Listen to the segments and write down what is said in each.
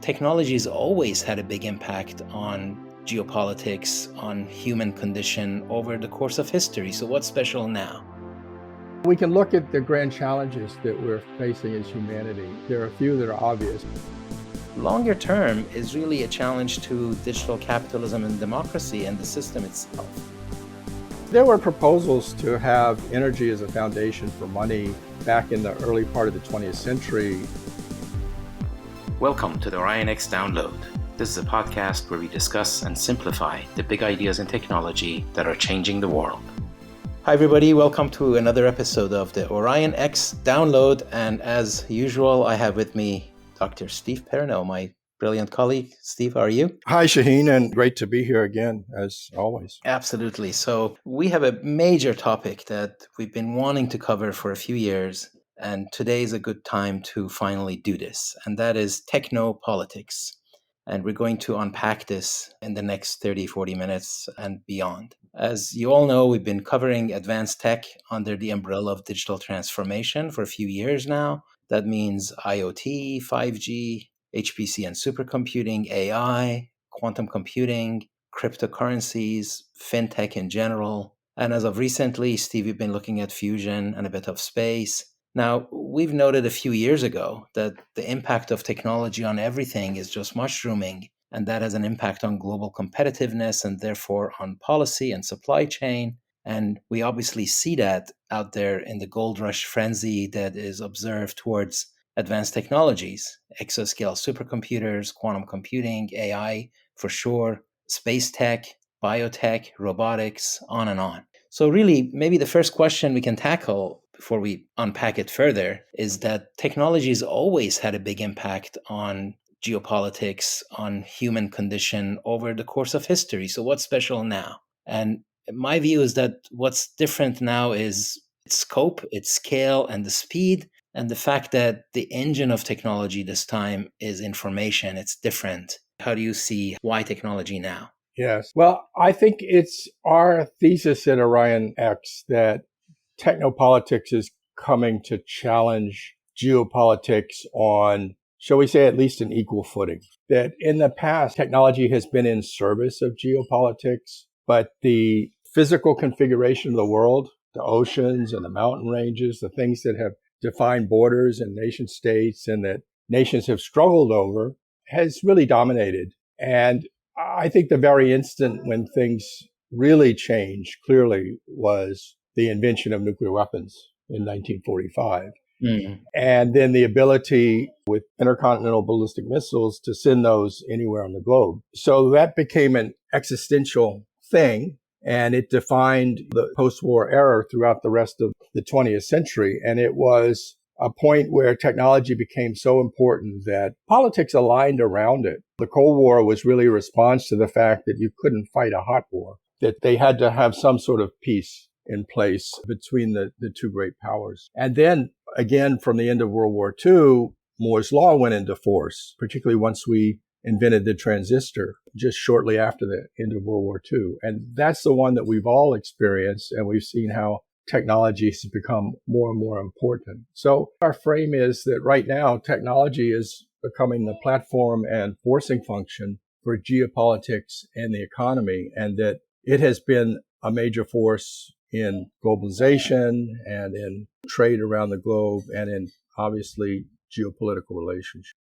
Technology's always had a big impact on geopolitics, on human condition over the course of history. So what's special now? We can look at the grand challenges that we're facing as humanity. There are a few that are obvious. Longer term is really a challenge to digital capitalism and democracy and the system itself. There were proposals to have energy as a foundation for money back in the early part of the 20th century. Welcome to the OrionX Download. This is a podcast where we discuss and simplify the big ideas in technology that are changing the world. Hi everybody, welcome to another episode of the OrionX Download. And as usual, I have with me Dr. Steve Perno, my brilliant colleague. Steve, how are you? Hi, Shaheen, and great to be here again, as always. Absolutely. So we have a major topic that we've been wanting to cover for a few years, and today is a good time to finally do this, and that is technopolitics. And we're going to unpack this in the next 30, 40 minutes and beyond. As you all know, we've been covering advanced tech under the umbrella of digital transformation for a few years now. That means IoT, 5G, HPC and supercomputing, AI, quantum computing, cryptocurrencies, fintech in general. And as of recently, Steve, you've been looking at fusion and a bit of space. Now, we've noted a few years ago that the impact of technology on everything is just mushrooming, and that has an impact on global competitiveness and therefore on policy and supply chain. And we obviously see that out there in the gold rush frenzy that is observed towards advanced technologies, exascale supercomputers, quantum computing, AI for sure, space tech, biotech, robotics, on and on. So really, maybe the first question we can tackle before we unpack it further is that technology has always had a big impact on geopolitics, on human condition over the course of history. So what's special now? And my view is that what's different now is its scope, its scale, and the speed, and the fact that the engine of technology this time is information. It's different. How do you see why technology now? Yes. Well, I think it's our thesis at OrionX that technopolitics is coming to challenge geopolitics on, shall we say, at least an equal footing. That in the past, technology has been in service of geopolitics, but the physical configuration of the world, the oceans and the mountain ranges, the things that have defined borders and nation states and that nations have struggled over, has really dominated. And I think the very instant when things really changed clearly was the invention of nuclear weapons in 1945. And then the ability with intercontinental ballistic missiles to send those anywhere on the globe. So that became an existential thing, and it defined the post-war era throughout the rest of the 20th century. And it was a point where technology became so important that politics aligned around it. The Cold War was really a response to the fact that you couldn't fight a hot war, that they had to have some sort of peace in place between the two great powers. And then again, from the end of World War II, Moore's Law went into force, particularly once we invented the transistor just shortly after the end of World War II. And that's the one that we've all experienced, and we've seen how technology has become more and more important. So our frame is that right now, technology is becoming the platform and forcing function for geopolitics and the economy, and that it has been a major force in globalization and in trade around the globe and in, obviously, geopolitical relationships.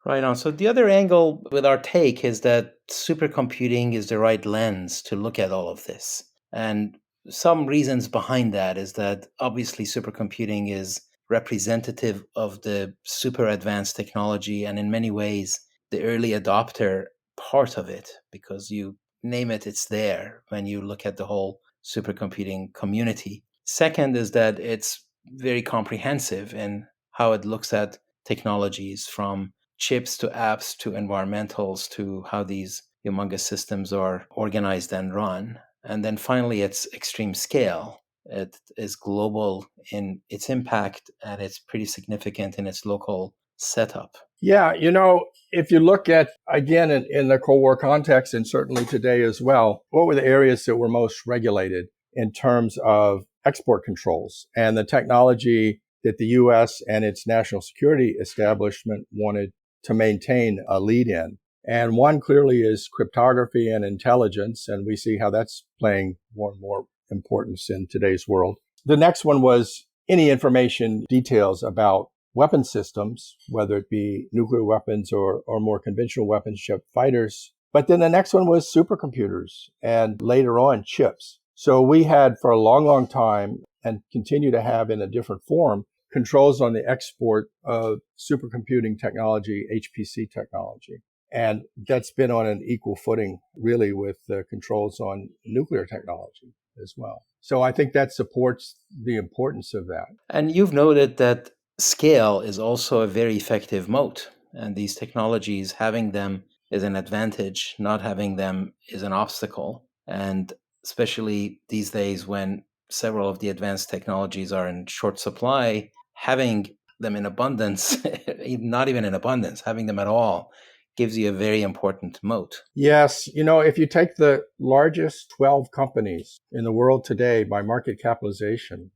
Right on. So the other angle with our take is that supercomputing is the right lens to look at all of this. And some reasons behind that is that obviously supercomputing is representative of the super advanced technology and in many ways the early adopter part of it, because you name it, it's there when you look at the whole supercomputing community. Second is that it's very comprehensive in how it looks at technologies, from chips to apps to environmentals to how these humongous systems are organized and run. And then finally, it's extreme scale. It is global in its impact, and it's pretty significant in its local setup. Yeah, if you look at, again, in the Cold War context, and certainly today as well, what were the areas that were most regulated in terms of export controls and the technology that the U.S. and its national security establishment wanted to maintain a lead in. And one clearly is cryptography and intelligence. And we see how that's playing more and more importance in today's world. The next one was any information details about weapon systems, whether it be nuclear weapons or more conventional weapons, jet fighters. But then the next one was supercomputers and later on chips. So we had for a long, long time and continue to have in a different form controls on the export of supercomputing technology, HPC technology. And that's been on an equal footing really with the controls on nuclear technology as well. So I think that supports the importance of that. And you've noted that scale is also a very effective moat. And these technologies, having them is an advantage, not having them is an obstacle. And especially these days when several of the advanced technologies are in short supply, having them in abundance, not even in abundance, having them at all, gives you a very important moat. Yes. If you take the largest 12 companies in the world today by market capitalization,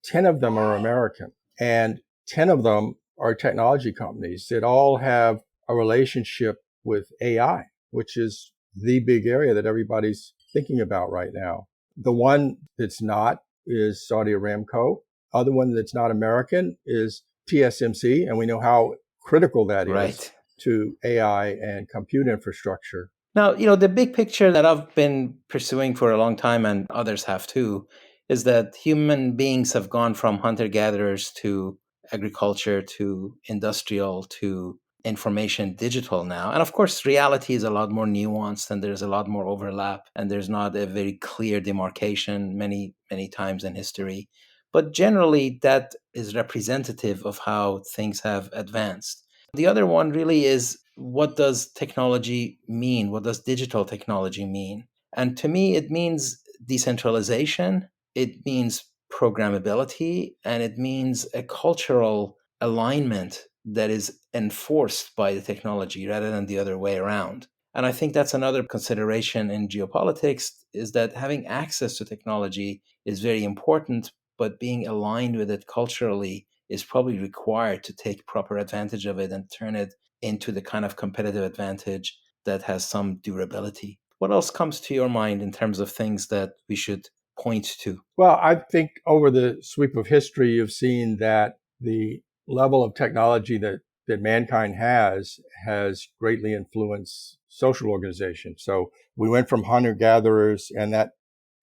10 of them are American and 10 of them are technology companies that all have a relationship with AI, which is the big area that everybody's thinking about right now. The one that's not is Saudi Aramco. Other one that's not American is TSMC. And we know how critical that is Right. to AI and compute infrastructure. Now, the big picture that I've been pursuing for a long time, and others have too, is that human beings have gone from hunter gatherers to agriculture to industrial to information digital now. And of course, reality is a lot more nuanced and there's a lot more overlap and there's not a very clear demarcation many, many times in history. But generally, that is representative of how things have advanced. The other one really is, what does technology mean? What does digital technology mean? And to me, it means decentralization, it means programmability, and it means a cultural alignment that is enforced by the technology rather than the other way around. And I think that's another consideration in geopolitics, is that having access to technology is very important, but being aligned with it culturally is probably required to take proper advantage of it and turn it into the kind of competitive advantage that has some durability. What else comes to your mind in terms of things that we should point to? Well, I think over the sweep of history, you've seen that the level of technology that mankind has greatly influenced social organization. So we went from hunter gatherers, and that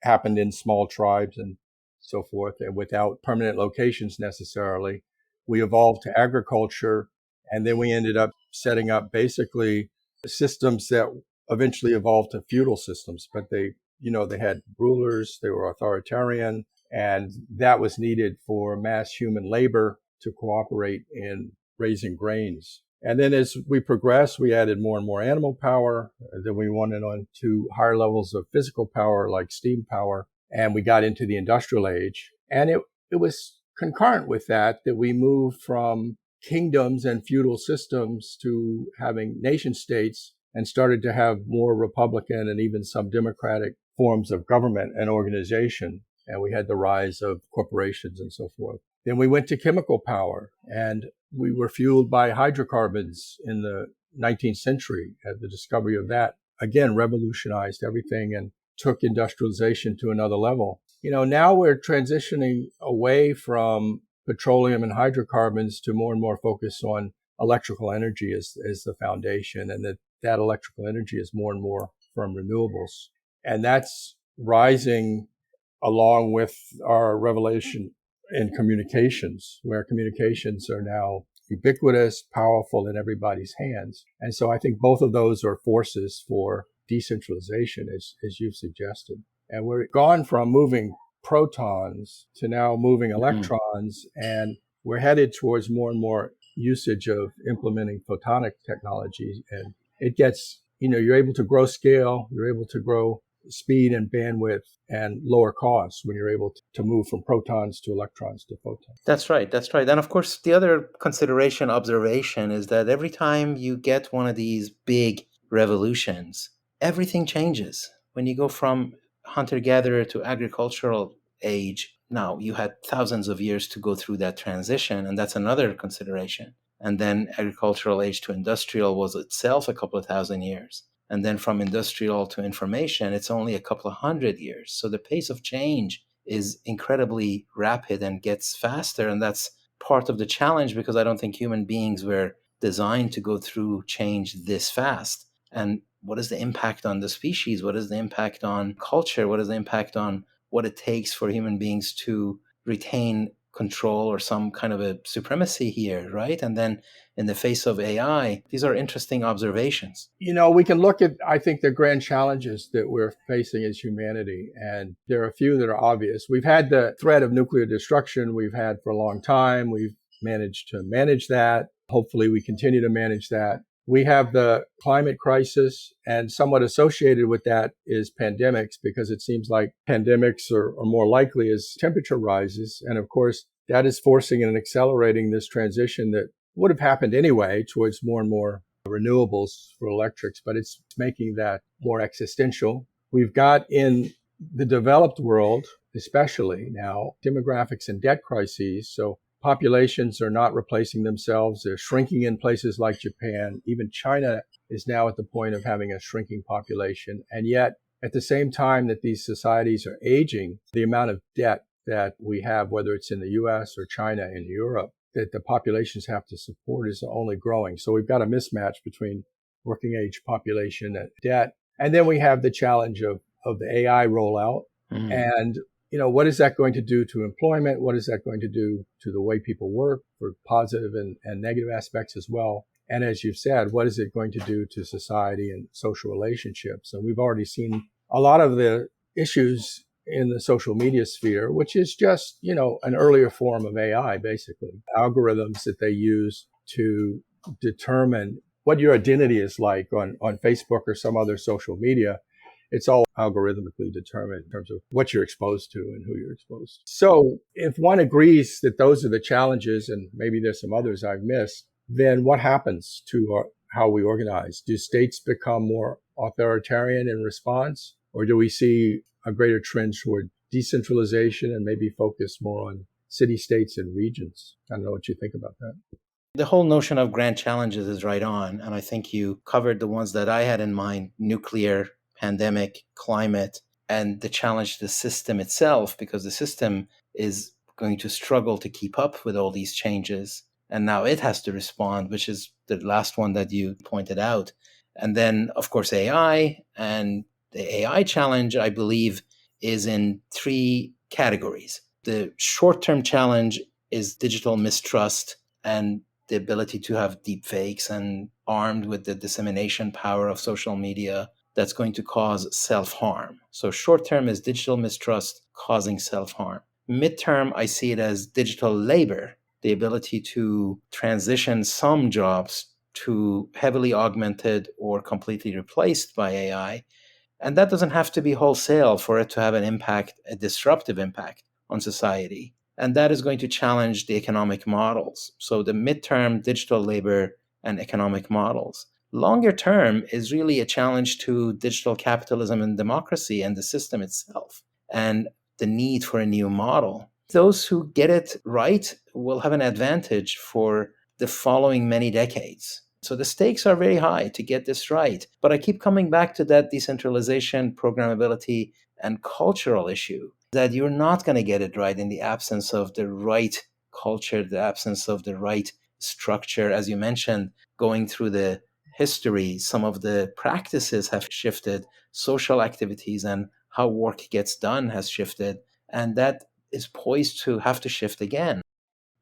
happened in small tribes and so forth, and without permanent locations necessarily. We evolved to agriculture, and then we ended up setting up basically systems that eventually evolved to feudal systems, but they had rulers, they were authoritarian, and that was needed for mass human labor to cooperate in raising grains. And then as we progressed, we added more and more animal power. Then we went on to higher levels of physical power like steam power. And we got into the industrial age. And it was concurrent with that we moved from kingdoms and feudal systems to having nation states and started to have more Republican and even some Democratic forms of government and organization. And we had the rise of corporations and so forth. Then we went to chemical power, and we were fueled by hydrocarbons in the 19th century. The discovery of that, again, revolutionized everything and took industrialization to another level. Now we're transitioning away from petroleum and hydrocarbons to more and more focus on electrical energy as the foundation, and that electrical energy is more and more from renewables. And that's rising along with our revelation in communications, where communications are now ubiquitous, powerful in everybody's hands. And so I think both of those are forces for decentralization, as you've suggested. And we're gone from moving protons to now moving electrons, and we're headed towards more and more usage of implementing photonic technology. And it gets, you're able to grow scale, you're able to grow speed and bandwidth and lower costs when you're able to move from protons to electrons to photons. That's right. That's right. And of course, the other consideration, observation, is that every time you get one of these big revolutions, everything changes. When you go from hunter gatherer to agricultural age, now you had thousands of years to go through that transition. And that's another consideration. And then agricultural age to industrial was itself a couple of thousand years. And then from industrial to information, it's only a couple of hundred years. So the pace of change is incredibly rapid and gets faster. And that's part of the challenge, because I don't think human beings were designed to go through change this fast. And what is the impact on the species? What is the impact on culture? What is the impact on what it takes for human beings to retain control or some kind of a supremacy here, right? And then in the face of AI, these are interesting observations. We can look at, I think, the grand challenges that we're facing as humanity. And there are a few that are obvious. We've had the threat of nuclear destruction we've had for a long time. We've managed to manage that. Hopefully, we continue to manage that. We have the climate crisis, and somewhat associated with that is pandemics, because it seems like pandemics are more likely as temperature rises. And of course, that is forcing and accelerating this transition that would have happened anyway towards more and more renewables for electrics, but it's making that more existential. We've got in the developed world, especially now, demographics and debt crises. So populations are not replacing themselves. They're shrinking in places like Japan. Even China is now at the point of having a shrinking population. And yet, at the same time that these societies are aging, the amount of debt that we have, whether it's in the US or China and Europe, that the populations have to support is only growing. So we've got a mismatch between working age population and debt. And then we have the challenge of the AI rollout. And what is that going to do to employment? What is that going to do to the way people work, for positive and negative aspects as well? And as you've said, what is it going to do to society and social relationships? And we've already seen a lot of the issues in the social media sphere, which is just, an earlier form of AI, basically. Algorithms that they use to determine what your identity is like on Facebook or some other social media. It's all algorithmically determined in terms of what you're exposed to and who you're exposed to. So if one agrees that those are the challenges, and maybe there's some others I've missed, then what happens to how we organize? Do states become more authoritarian in response? Or do we see a greater trend toward decentralization and maybe focus more on city states and regions? I don't know what you think about that. The whole notion of grand challenges is right on. And I think you covered the ones that I had in mind: nuclear, pandemic, climate, and the challenge to the system itself, because the system is going to struggle to keep up with all these changes. And now it has to respond, which is the last one that you pointed out. And then, of course, AI. And the AI challenge, I believe, is in three categories. The short-term challenge is digital mistrust and the ability to have deep fakes, and armed with the dissemination power of social media, that's going to cause self-harm. So short-term is digital mistrust causing self-harm. Mid-term, I see it as digital labor, the ability to transition some jobs to heavily augmented or completely replaced by AI. And that doesn't have to be wholesale for it to have an impact, a disruptive impact on society. And that is going to challenge the economic models. So the midterm, digital labor and economic models. Longer term is really a challenge to digital capitalism and democracy and the system itself, and the need for a new model. Those who get it right will have an advantage for the following many decades. So the stakes are very high to get this right. But I keep coming back to that decentralization, programmability, and cultural issue, that you're not going to get it right in the absence of the right culture, the absence of the right structure. As you mentioned, going through the history, some of the practices have shifted, social activities and how work gets done has shifted, and that is poised to have to shift again.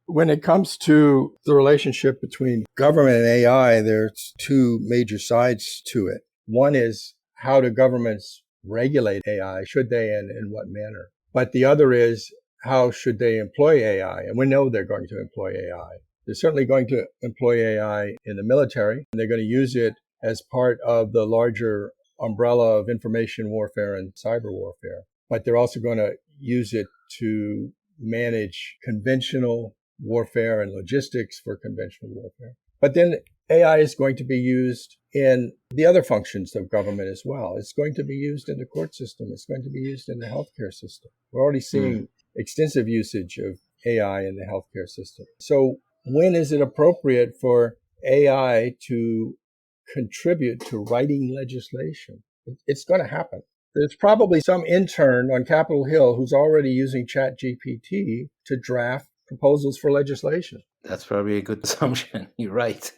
When it comes to the relationship between government and AI, there's two major sides to it. One is, how do governments regulate AI? Should they, and in what manner? But the other is, how should they employ AI? And we know they're going to employ AI. They're certainly going to employ AI in the military, and they're going to use it as part of the larger umbrella of information warfare and cyber warfare. But they're also going to use it to manage conventional warfare and logistics for conventional warfare. But then AI is going to be used in the other functions of government as well. It's going to be used in the court system. It's going to be used in the healthcare system. We're already seeing extensive usage of AI in the healthcare system. So when is it appropriate for AI to contribute to writing legislation? It's going to happen. There's probably some intern on Capitol Hill who's already using ChatGPT to draft proposals for legislation. That's probably a good assumption. You're right.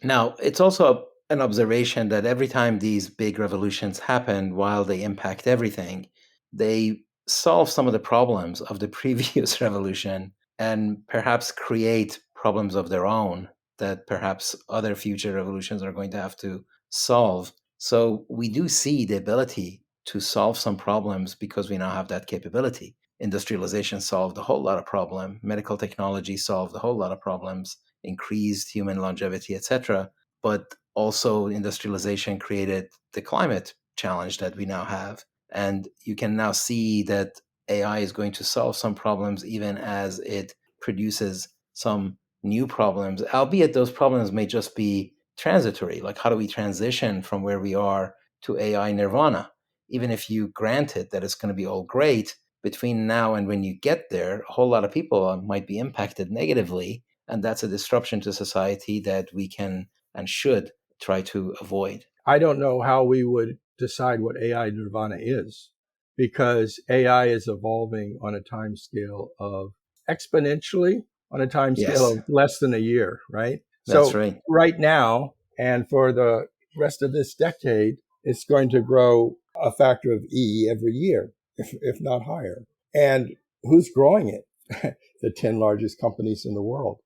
Now, it's also an observation that every time these big revolutions happen, while they impact everything, they solve some of the problems of the previous revolution and perhaps create problems of their own that perhaps other future revolutions are going to have to solve. So we do see the ability to solve some problems because we now have that capability. Industrialization solved a whole lot of problem. Medical technology solved a whole lot of problems, increased human longevity, etc. But also industrialization created the climate challenge that we now have. And you can now see that AI is going to solve some problems even as it produces some new problems, albeit those problems may just be transitory. Like, how do we transition from where we are to AI nirvana? Even if you grant it that it's going to be all great, between now and when you get there, a whole lot of people might be impacted negatively. And that's a disruption to society that we can and should try to avoid. I don't know how we would decide what AI nirvana is because AI is evolving on a time scale of exponentially on a time scale Yes, of less than a year, right? that's So right. right now and for the rest of this decade, it's going to grow a factor of E every year, if not higher. And who's growing it? The 10 largest companies in the world.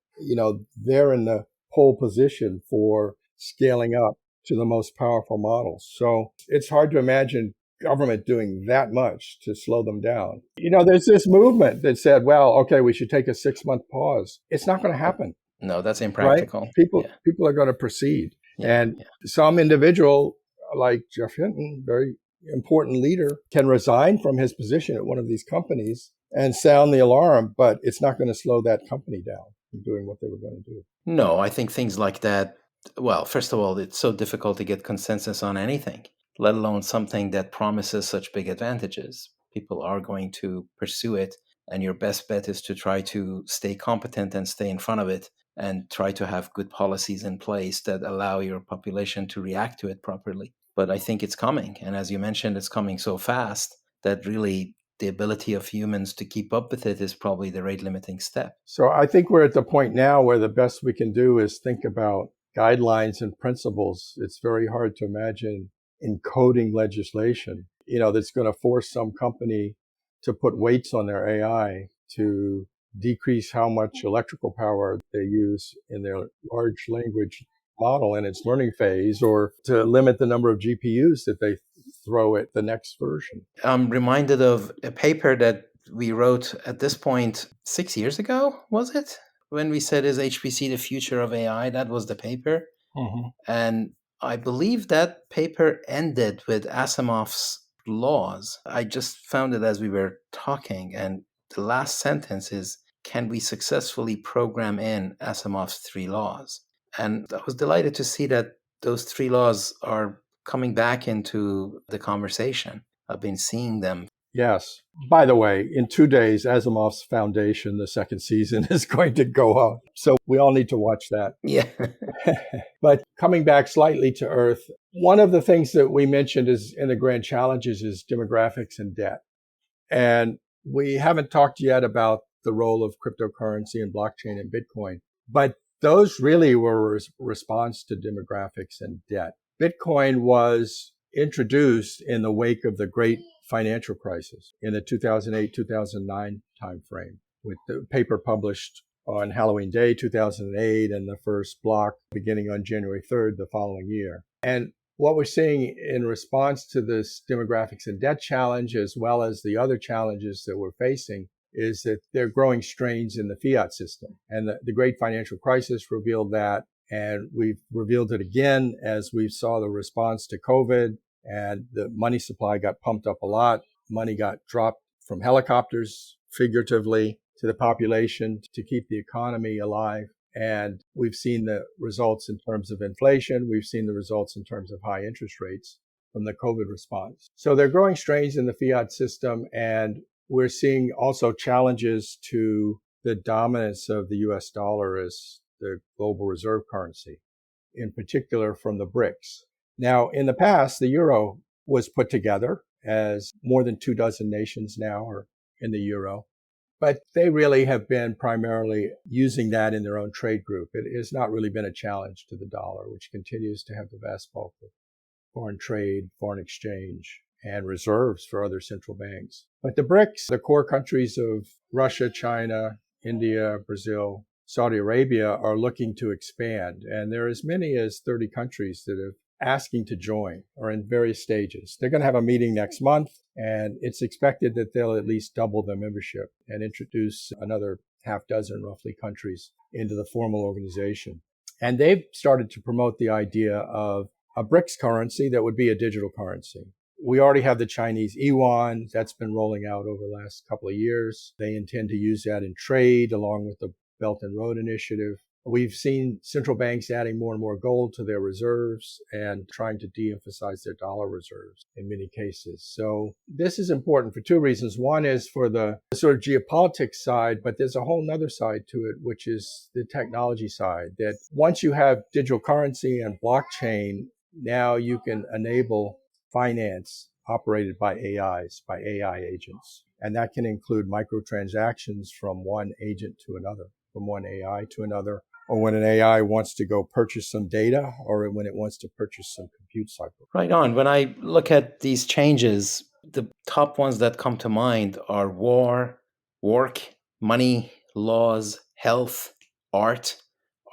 They're in the pole position for scaling up to the most powerful models. So it's hard to imagine government doing that much to slow them down. There's this movement that said, well, okay, we should take a 6-month pause. It's not going to happen, No, that's right? impractical. People Yeah, people are going to proceed. yeah, And yeah. some individual like Jeff Hinton, very important leader, can resign from his position at one of these companies and sound the alarm, but it's not going to slow that company down from doing what they were going to do. No, I think things like that, well, first of all, it's so difficult to get consensus on anything, let alone something that promises such big advantages. People are going to pursue it, and your best bet is to try to stay competent and stay in front of it and try to have good policies in place that allow your population to react to it properly. But I think it's coming. And as you mentioned, it's coming so fast that really the ability of humans to keep up with it is probably the rate limiting step. So I think we're at the point now where the best we can do is think about guidelines and principles. It's very hard to imagine encoding legislation, that's going to force some company to put weights on their AI to decrease how much electrical power they use in their large language model in its learning phase, or to limit the number of GPUs that they throw at the next version. I'm reminded of a paper that we wrote at this point 6 years ago, was it? When we said, is HPC the future of AI? That was the paper. Mhm. And I believe that paper ended with Asimov's laws. I just found it as we were talking. And the last sentence is, can we successfully program in Asimov's three laws? And I was delighted to see that those three laws are coming back into the conversation. I've been seeing them. Yes. By the way, in 2 days, Asimov's Foundation, the second season, is going to go out. So we all need to watch that. Yeah. But coming back slightly to Earth, one of the things that we mentioned is in the grand challenges is demographics and debt. And we haven't talked yet about the role of cryptocurrency and blockchain and Bitcoin, but those really were a response to demographics and debt. Bitcoin was introduced in the wake of the great financial crisis in the 2008-2009 timeframe, with the paper published on Halloween Day 2008 and the first block beginning on January 3rd the following year. And what we're seeing in response to this demographics and debt challenge, as well as the other challenges that we're facing, is that there are growing strains in the fiat system. And the great financial crisis revealed that. And we've revealed it again as we saw the response to COVID, and the money supply got pumped up a lot. Money got dropped from helicopters, figuratively, to the population to keep the economy alive. And we've seen the results in terms of inflation. We've seen the results in terms of high interest rates from the COVID response. So there are growing strains in the fiat system, and we're seeing also challenges to the dominance of the US dollar as the global reserve currency, in particular from the BRICS. Now, in the past, the euro was put together as more than 24 nations now are in the euro. But they really have been primarily using that in their own trade group. It has not really been a challenge to the dollar, which continues to have the vast bulk of foreign trade, foreign exchange, and reserves for other central banks. But the BRICS, the core countries of Russia, China, India, Brazil, Saudi Arabia, are looking to expand. And there are as many as 30 countries that are asking to join or in various stages. They're going to have a meeting next month, and it's expected that they'll at least double the membership and introduce another half dozen, roughly, countries into the formal organization. And they've started to promote the idea of a BRICS currency that would be a digital currency. We already have the Chinese yuan that's been rolling out over the last couple of years. They intend to use that in trade along with the Belt and Road Initiative. We've seen central banks adding more and more gold to their reserves and trying to de-emphasize their dollar reserves in many cases. So this is important for two reasons. One is for the sort of geopolitics side, but there's a whole nother side to it, which is the technology side, that once you have digital currency and blockchain, now you can enable finance operated by AIs, by AI agents. And that can include microtransactions from one agent to another, from one AI to another, or when an AI wants to go purchase some data, or when it wants to purchase some compute cycle. Right on. When I look at these changes, the top ones that come to mind are war, work, money, laws, health, art.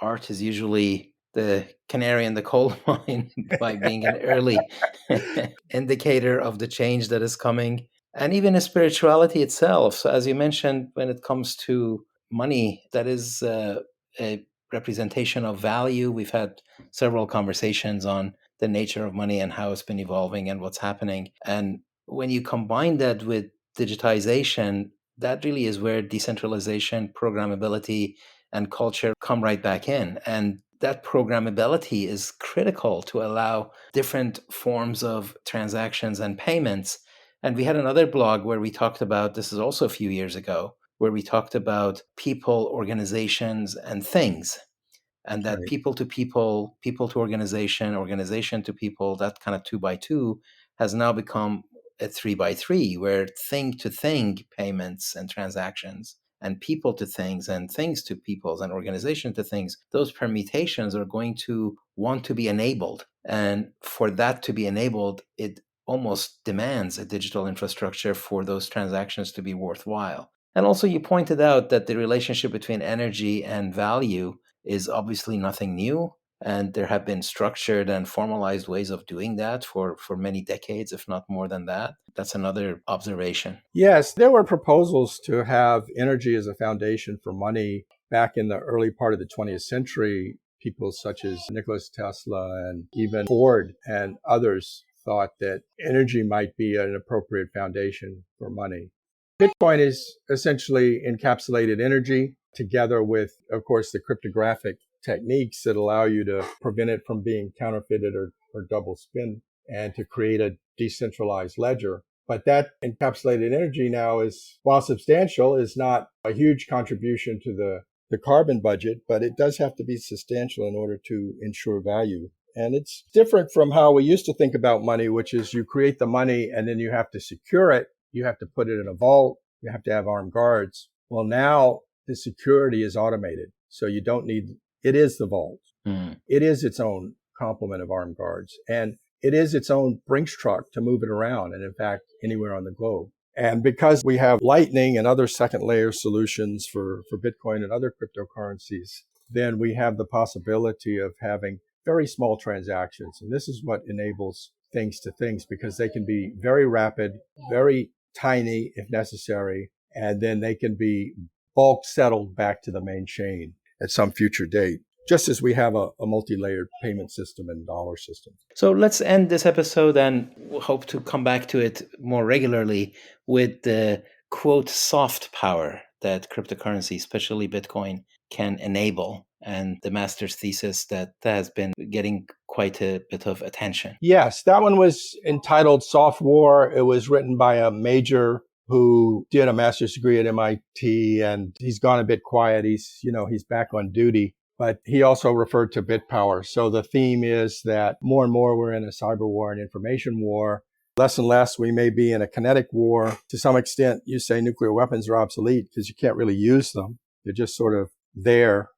Art is usually the canary in the coal mine by being an early indicator of the change that is coming, and even spirituality itself. So, as you mentioned, when it comes to money, that is a representation of value. We've had several conversations on the nature of money and how it's been evolving and what's happening. And when you combine that with digitization, that really is where decentralization, programmability, and culture come right back in. And that programmability is critical to allow different forms of transactions and payments. And we had another blog where we talked about this, is also a few years ago, where we talked about people, organizations, and things. And that Right. people to organization, organization to people, that kind of 2x2 has now become a 3x3, where thing to thing payments and transactions, and people to things and things to peoples and organization to things, those permutations are going to want to be enabled. And for that to be enabled, it almost demands a digital infrastructure for those transactions to be worthwhile. And also, you pointed out that the relationship between energy and value is obviously nothing new. And there have been structured and formalized ways of doing that for many decades, if not more than that. That's another observation. Yes, there were proposals to have energy as a foundation for money back in the early part of the 20th century. People such as Nikola Tesla and even Ford and others thought that energy might be an appropriate foundation for money. Bitcoin is essentially encapsulated energy together with, of course, the cryptographic techniques that allow you to prevent it from being counterfeited or double spin and to create a decentralized ledger. But that encapsulated energy now is, while substantial, is not a huge contribution to the carbon budget, but it does have to be substantial in order to ensure value. And it's different from how we used to think about money, which is you create the money and then you have to secure it. You have to put it in a vault. You have to have armed guards. Well, now the security is automated. So you don't need, it is the vault. Mm. It is its own complement of armed guards. And it is its own Brinks truck to move it around. And in fact, anywhere on the globe. And because we have Lightning and other second layer solutions for Bitcoin and other cryptocurrencies, then we have the possibility of having very small transactions. And this is what enables things to things, because they can be very rapid, very tiny if necessary, and then they can be bulk settled back to the main chain at some future date, just as we have a multi-layered payment system and dollar system. So let's end this episode, and we'll hope to come back to it more regularly with the quote soft power that cryptocurrency, especially Bitcoin, can enable, and the master's thesis that has been getting quite a bit of attention. Yes, that one was entitled Soft War. It was written by a major who did a master's degree at MIT, and he's gone a bit quiet. He's back on duty, but he also referred to bit power. So the theme is that more and more we're in a cyber war and information war. Less and less we may be in a kinetic war. To some extent, you say nuclear weapons are obsolete because you can't really use them. They're just sort of there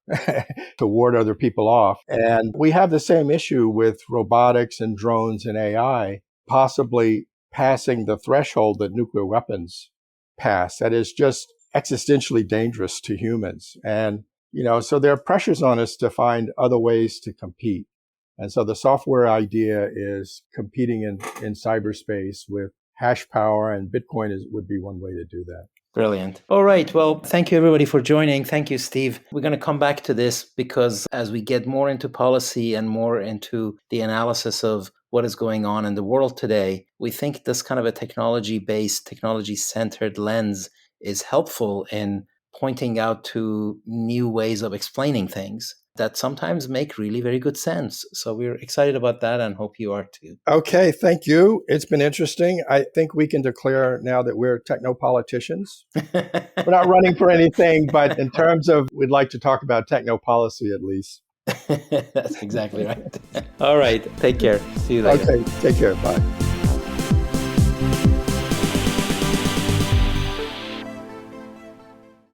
to ward other people off. And we have the same issue with robotics and drones and AI, possibly passing the threshold that nuclear weapons pass. That is just existentially dangerous to humans. And, so there are pressures on us to find other ways to compete. And so the software idea is competing in cyberspace with hash power, and Bitcoin would be one way to do that. Brilliant. All right. Well, thank you everybody for joining. Thank you, Steve. We're going to come back to this because as we get more into policy and more into the analysis of what is going on in the world today, we think this kind of a technology-based, technology-centered lens is helpful in pointing out to new ways of explaining things that sometimes make really very good sense. So we're excited about that and hope you are too. Okay, thank you. It's been interesting. I think we can declare now that we're technopoliticians. We're not running for anything, but in terms of, we'd like to talk about technopolicy at least. That's exactly right. All right, take care. See you later. Okay, take care. Bye.